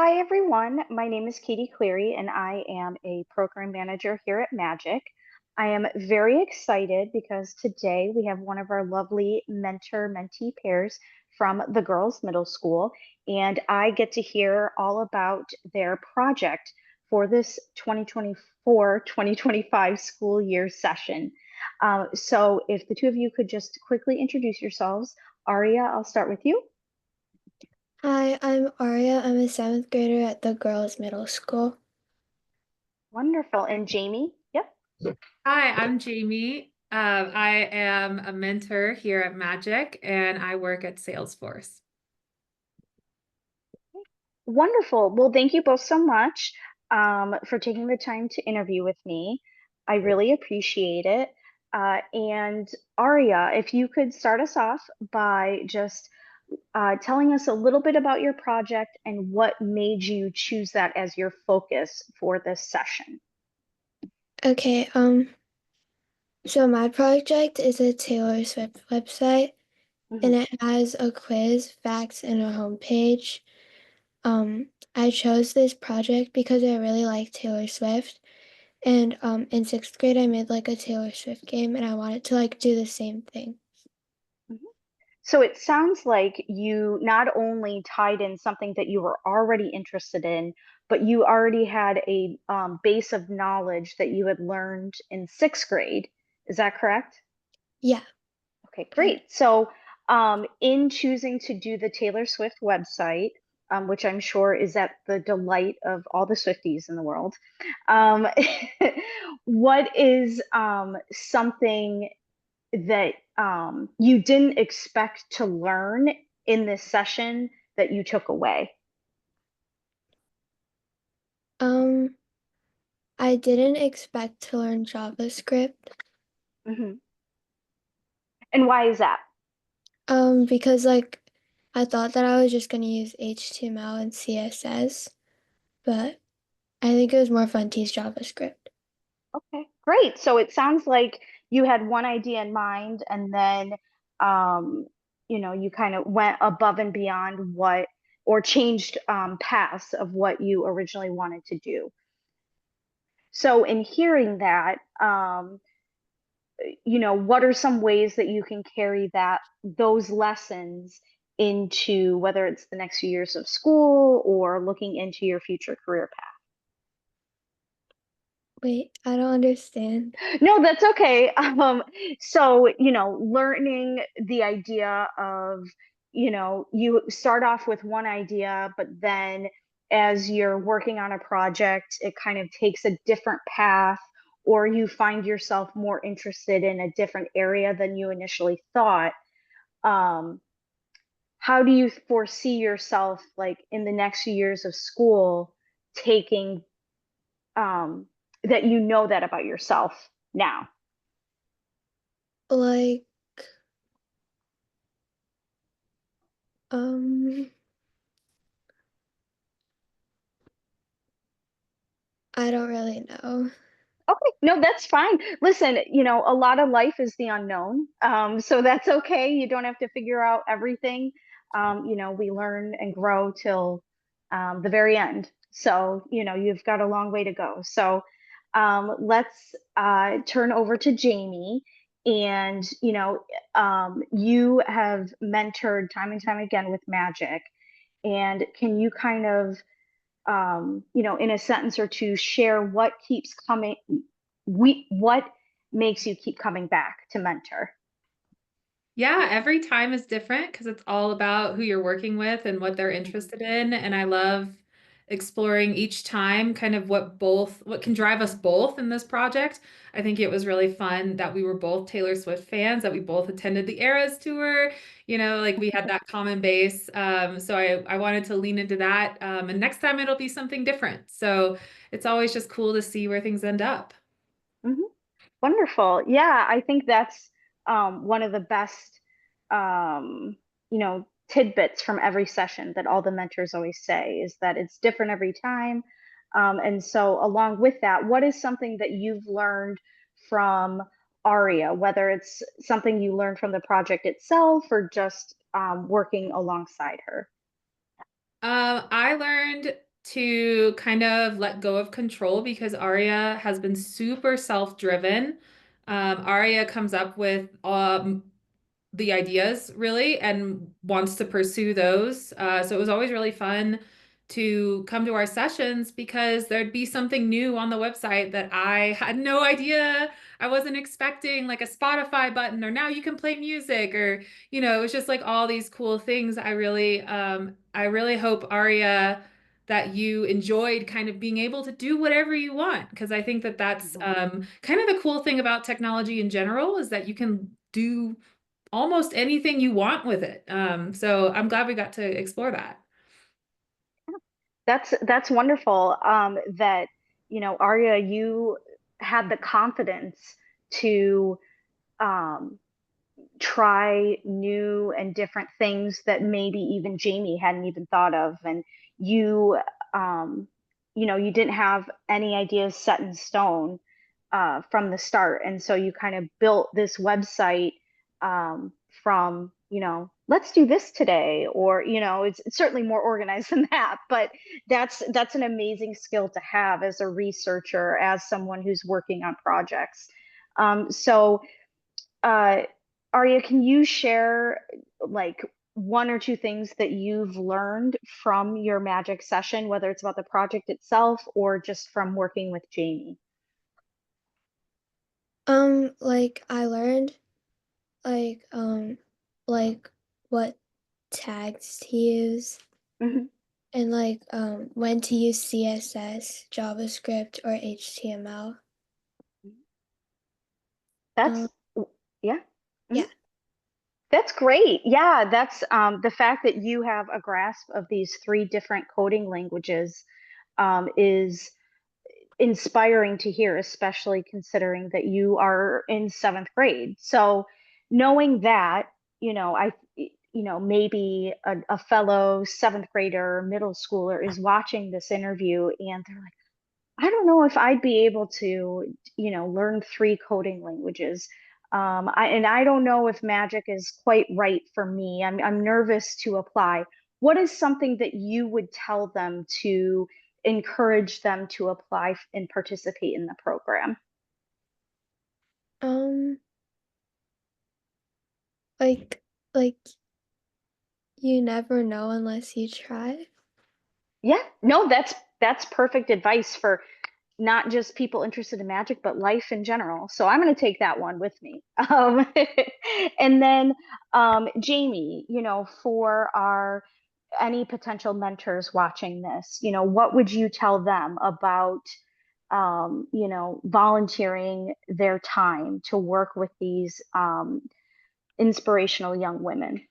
Hi, everyone. My name is Katie Cleary, and I am a program manager here at Magic. I am very excited because today we have one of our lovely mentor-mentee pairs from the girls' middle school, and I get to hear all about their project for this 2024-2025 school year session. So if the two of you could just quickly introduce yourselves. Aria, I'll start with you. Hi, I'm Aria. I'm a seventh grader at the girls' middle school. Wonderful. And Jamie? Yep. Hi, I'm Jamie. I am a mentor here at Magic and I work at Salesforce. Wonderful. Well, thank you both so much for taking the time to interview with me. I really appreciate it. And Aria, if you could start us off by just telling us a little bit about your project and what made you choose that as your focus for this session. Okay, so my project is a Taylor Swift website Mhm. and it has a quiz, facts, and a homepage. I chose this project because I really like Taylor Swift. And in sixth grade I made like a Taylor Swift game and I wanted to like do the same thing. Mhm. So it sounds like you not only tied in something that you were already interested in, but you already had a base of knowledge that you had learned in sixth grade. Is that correct? Yeah. Okay, Yeah. great. So, in choosing to do the Taylor Swift website, which I'm sure is at the delight of all the Swifties in the world, um, what is something that you didn't expect to learn in this session that you took away? Um, I didn't expect to learn JavaScript. Hmm. And why is that? Because like I thought that I was just gonna use HTML and CSS, but I think it was more fun to use JavaScript. Okay, great. So it sounds like you had one idea in mind, and then um, you kind of went above and beyond what, or changed paths of what you originally wanted to do. So in hearing that, what are some ways that you can carry those lessons into whether it's the next few years of school or looking into your future career path? Wait, I don't understand. No, that's okay. So, learning the idea of, you start off with one idea, but then as you're working on a project, it kind of takes a different path, or you find yourself more interested in a different area than you initially thought. Um, how do you foresee yourself, like in the next few years of school, taking um, that you know that about yourself now? Like, um, I don't really know. Okay, no, that's fine. Listen, a lot of life is the unknown. So that's okay. You don't have to figure out everything. We learn and grow till the very end. So, you've got a long way to go. So, let's turn over to Jamie. And, you have mentored time and time again with Magic. And can you kind of in a sentence or two, share what makes you keep coming back to mentor? Yeah, every time is different because it's all about who you're working with and what they're Mhm. interested in. And I love exploring each time kind of what can drive us both in this project. I think it was really fun that we were both Taylor Swift fans, that we both attended the Eras tour, like we had that common base. So I wanted to lean into that. And next time it'll be something different. So it's always just cool to see where things end up. Mhm. Wonderful. Yeah, I think that's one of the best, tidbits from every session that all the mentors always say is that it's different every time. And so, along with that, what is something that you've learned from Aria, whether it's something you learned from the project itself or just working alongside her? I learned to kind of let go of control because Aria has been super self-driven. Aria comes up with the ideas really and wants to pursue those. So it was always really fun to come to our sessions because there'd be something new on the website that I had no idea. I wasn't expecting, like a Spotify button, or now you can play music, or it was just like all these cool things. I really hope, Aria, that you enjoyed kind of being able to do whatever you want, because I think that that's kind of the cool thing about technology in general, is that you can do almost anything you want with it. So I'm glad we got to explore that. That's wonderful. That Arya, you had the confidence to um, try new and different things that maybe even Jammie hadn't even thought of, and you um, you didn't have any ideas set in stone from the start, and so you kind of built this website from let's do this today, or it's certainly more organized than that, but that's an amazing skill to have as a researcher, as someone who's working on projects. So uh, Arya, can you share like one or two things that you've learned from your magic session, whether it's about the project itself or just from working with Jammie? Like I learned like like what tags to use Mhm. and like when to use CSS, JavaScript, or HTML. That's Um yeah. Mhm. yeah. That's great. Yeah, that's the fact that you have a grasp of these three different coding languages is inspiring to hear, especially considering that you are in seventh grade. So knowing that, maybe a fellow seventh grader, middle schooler is watching this interview and they're like, I don't know if I'd be able to, learn three coding languages. And I don't know if magic is quite right for me. I'm nervous to apply. What is something that you would tell them to encourage them to apply and participate in the program? Um like like you never know unless you try. Yeah, no, that's perfect advice for not just people interested in magic, but life in general. So I'm going to take that one with me. And then, Jammie, for our any potential mentors watching this, what would you tell them about, volunteering their time to work with these inspirational young women?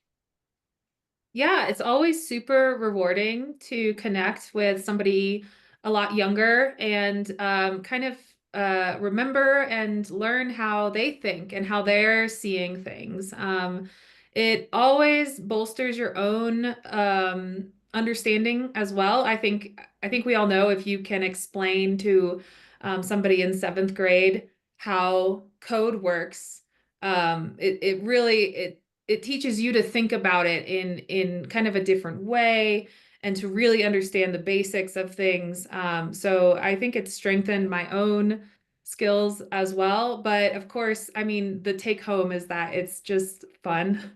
Yeah, it's always super rewarding to connect with somebody a lot younger and kind of remember and learn how they think and how they're seeing things. It always bolsters your own understanding as well. I think we all know, if you can explain to somebody in seventh grade how code works, it really it teaches you to think about it in kind of a different way and to really understand the basics of things. So I think it's strengthened my own skills as well. But of course, I mean, the take home is that it's just fun.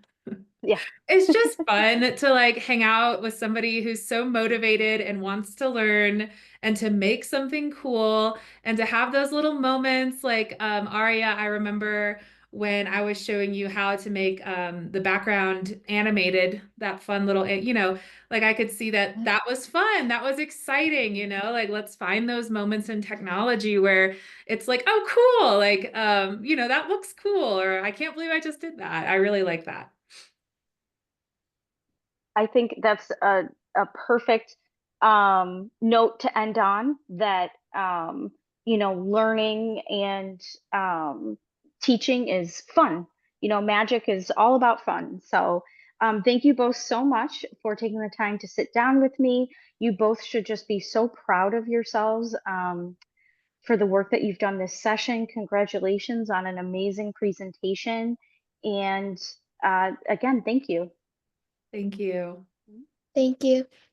Yeah. It's just fun to like hang out with somebody who's so motivated and wants to learn and to make something cool and to have those little moments like Aria, I remember when I was showing you how to make the background animated, that fun little, like I could see that that was fun. That was exciting, like let's find those moments in technology where it's like, oh, cool. Like, that looks cool, or I can't believe I just did that. I really like that. I think that's a perfect note to end on, that learning and teaching is fun. Magic is all about fun. So thank you both so much for taking the time to sit down with me. You both should just be so proud of yourselves for the work that you've done this session. Congratulations on an amazing presentation. And again, thank you. Thank you. Thank you.